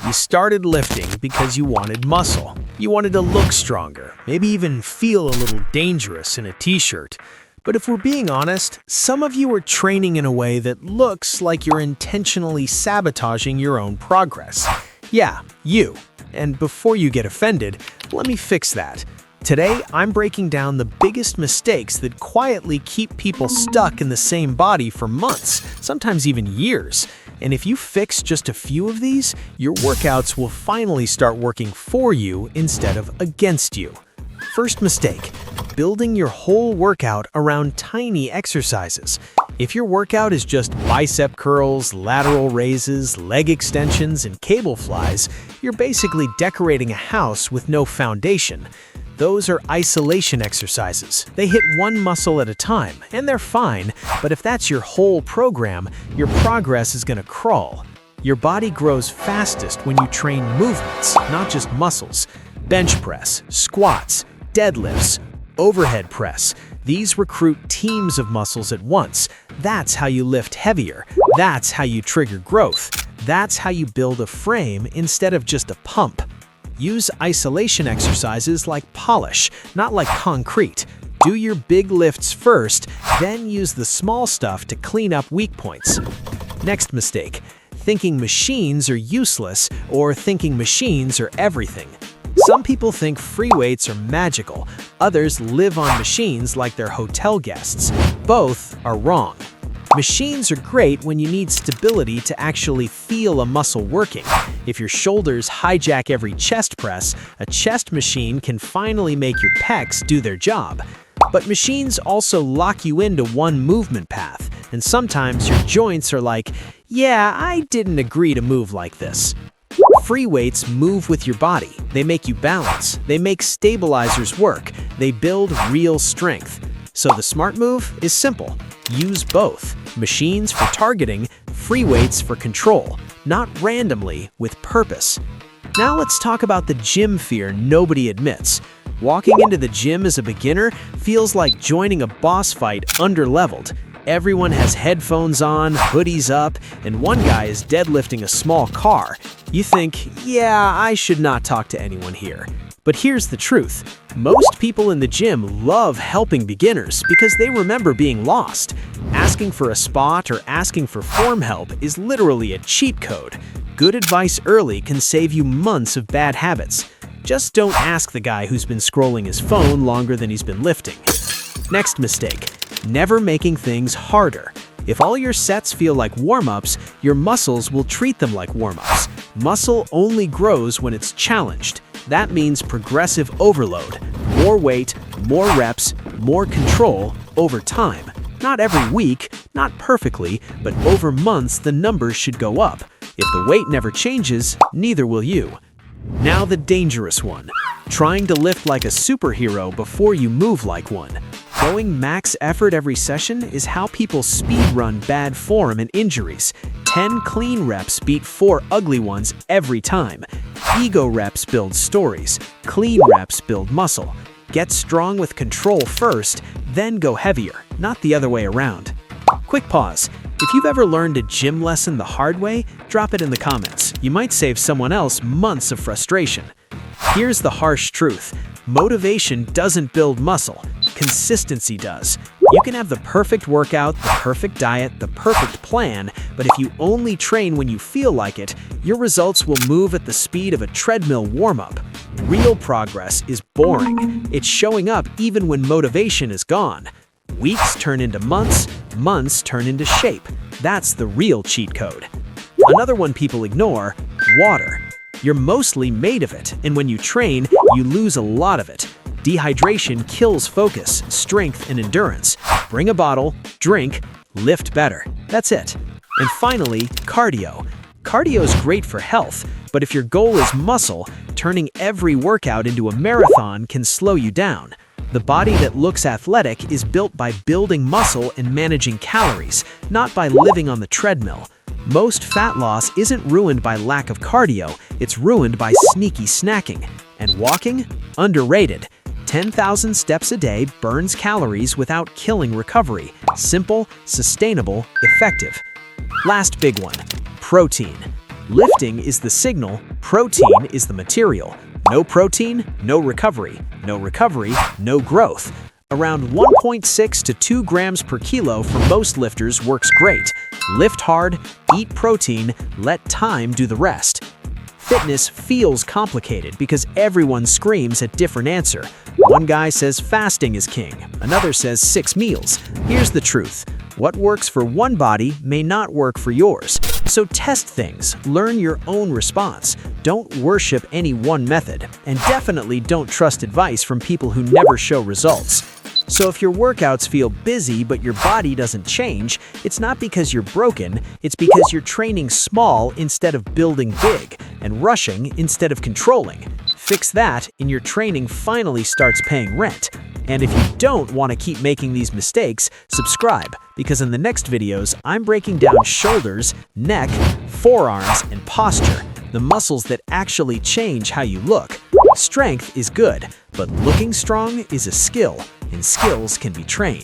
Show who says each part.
Speaker 1: You started lifting because you wanted muscle. You wanted to look stronger, maybe even feel a little dangerous in a t-shirt. But if we're being honest, some of you are training in a way that looks like you're intentionally sabotaging your own progress. Yeah, you. And before you get offended, let me fix that. Today, I'm breaking down the biggest mistakes that quietly keep people stuck in the same body for months, sometimes even years. And if you fix just a few of these, your workouts will finally start working for you instead of against you. First mistake, building your whole workout around tiny exercises. If your workout is just bicep curls, lateral raises, leg extensions, and cable flies, you're basically decorating a house with no foundation. Those are isolation exercises. They hit one muscle at a time, and they're fine, but if that's your whole program, your progress is gonna crawl. Your body grows fastest when you train movements, not just muscles. Bench press, squats, deadlifts, overhead press. These recruit teams of muscles at once. That's how you lift heavier. That's how you trigger growth. That's how you build a frame instead of just a pump. Use isolation exercises like polish, not like concrete. Do your big lifts first, then use the small stuff to clean up weak points. Next mistake, thinking machines are useless or thinking machines are everything. Some people think free weights are magical. Others live on machines like they're hotel guests. Both are wrong. Machines are great when you need stability to actually feel a muscle working. If your shoulders hijack every chest press, a chest machine can finally make your pecs do their job. But machines also lock you into one movement path, and sometimes your joints are like, yeah, I didn't agree to move like this. Free weights move with your body. They make you balance. They make stabilizers work. They build real strength. So the smart move is simple. Use both. Machines for targeting, free weights for control, not randomly, with purpose. Now let's talk about the gym fear nobody admits. Walking into the gym as a beginner feels like joining a boss fight underleveled. Everyone has headphones on, hoodies up, and one guy is deadlifting a small car. You think, yeah, I should not talk to anyone here. But here's the truth. Most people in the gym love helping beginners because they remember being lost. Asking for a spot or asking for form help is literally a cheat code. Good advice early can save you months of bad habits. Just don't ask the guy who's been scrolling his phone longer than he's been lifting. Next mistake, never making things harder. If all your sets feel like warm-ups, your muscles will treat them like warm-ups. Muscle only grows when it's challenged. That means progressive overload. More weight, more reps, more control over time. Not every week, not perfectly, but over months the numbers should go up. If the weight never changes, neither will you. Now the dangerous one. Trying to lift like a superhero before you move like one. Going max effort every session is how people speedrun bad form and injuries. 10 clean reps beat 4 ugly ones every time. Ego reps build stories. Clean reps build muscle. Get strong with control first, then go heavier, not the other way around. Quick pause. If you've ever learned a gym lesson the hard way, drop it in the comments. You might save someone else months of frustration. Here's the harsh truth. Motivation doesn't build muscle. Consistency does. You can have the perfect workout, the perfect diet, the perfect plan, but if you only train when you feel like it, your results will move at the speed of a treadmill warm-up. Real progress is boring. It's showing up even when motivation is gone. Weeks turn into months, months turn into shape. That's the real cheat code. Another one people ignore, water. You're mostly made of it, and when you train, you lose a lot of it. Dehydration kills focus, strength, and endurance. Bring a bottle, drink, lift better. That's it. And finally, cardio. Cardio is great for health, but if your goal is muscle, turning every workout into a marathon can slow you down. The body that looks athletic is built by building muscle and managing calories, not by living on the treadmill. Most fat loss isn't ruined by lack of cardio, it's ruined by sneaky snacking. And walking? Underrated. 10,000 steps a day burns calories without killing recovery. Simple, sustainable, effective. Last big one, protein. Lifting is the signal, protein is the material. No protein, no recovery. No recovery, no growth. Around 1.6 to 2 grams per kilo for most lifters works great. Lift hard, eat protein, let time do the rest. Fitness feels complicated because everyone screams a different answer. One guy says fasting is king, another says 6 meals. Here's the truth. What works for one body may not work for yours. So test things, learn your own response. Don't worship any one method, and definitely don't trust advice from people who never show results. So if your workouts feel busy but your body doesn't change, it's not because you're broken, it's because you're training small instead of building big, and rushing instead of controlling. Fix that, and your training finally starts paying rent. And if you don't want to keep making these mistakes, subscribe, because in the next videos, I'm breaking down shoulders, neck, forearms, and posture, the muscles that actually change how you look. Strength is good, but looking strong is a skill, and skills can be trained.